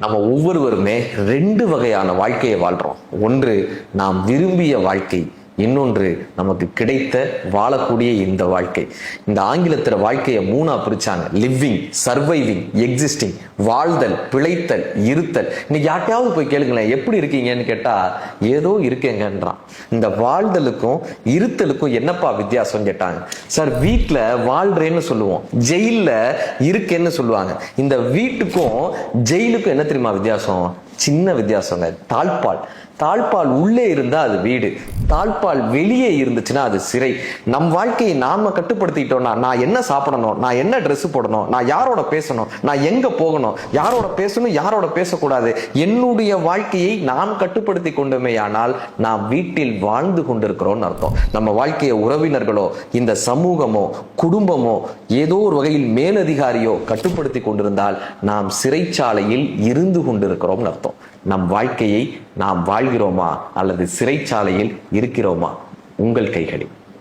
நம்ம ஒவ்வொருவருமே ரெண்டு வகையான வாழ்க்கையை வாழ்றோம். ஒன்று நாம் விரும்பிய வாழ்க்கை, இன்னொன்று நமக்கு கிடைத்த வாழக்கூடிய இந்த வாழ்க்கை. இந்த ஆங்கிலத்துல வாழ்க்கையை மூணா பிரிச்சாங்க: லிவிங், சர்வைவிங், எக்ஸிஸ்டிங். வாழ்தல், பிழைத்தல், இருத்தல். இன்னைக்கு யார்ட்டையாவது போய் கேளுங்களேன், எப்படி இருக்கீங்கன்னு கேட்டா ஏதோ இருக்கேங்கன்றான். இந்த வாழ்தலுக்கும் இருத்தலுக்கும் என்னப்பா வித்தியாசம் கேட்டாங்க. சார், வீட்டுல வாழ்றேன்னு சொல்லுவோம், ஜெயில இருக்கேன்னு சொல்லுவாங்க. இந்த வீட்டுக்கும் ஜெயிலுக்கும் என்ன தெரியுமா வித்தியாசம்? சின்ன வித்தியாசங்க. தாழ்பால் உள்ளே இருந்தா அது வீடு, தாழ்பால் வெளியே இருந்துச்சுன்னா அது சிறை. நம் வாழ்க்கையை நாம கட்டுப்படுத்திட்டோம்னா, நான் என்ன சாப்பிடணும், நான் என்ன ட்ரெஸ் போடணும், நான் யாரோட பேசணும், நான் எங்க போகணும், யாரோட பேசணும், யாரோட பேசக்கூடாது, என்னுடைய வாழ்க்கையை நாம் கட்டுப்படுத்தி கொண்டோமே ஆனால் நாம் வீட்டில் வாழ்ந்து கொண்டிருக்கிறோம்னு அர்த்தம். நம்ம வாழ்க்கையை உறவினர்களோ, இந்த சமூகமோ, குடும்பமோ, ஏதோ ஒரு வகையில் மேலதிகாரியோ கட்டுப்படுத்தி கொண்டிருந்தால் நாம் சிறைச்சாலையில் இருந்து கொண்டிருக்கிறோம்னு அர்த்தம். நம் வாழ்க்கையை நாம் வாழ்கிறோமா அல்லது சிறைச்சாலையில் இருக்கிறோமா? உங்கள் கைகளில்.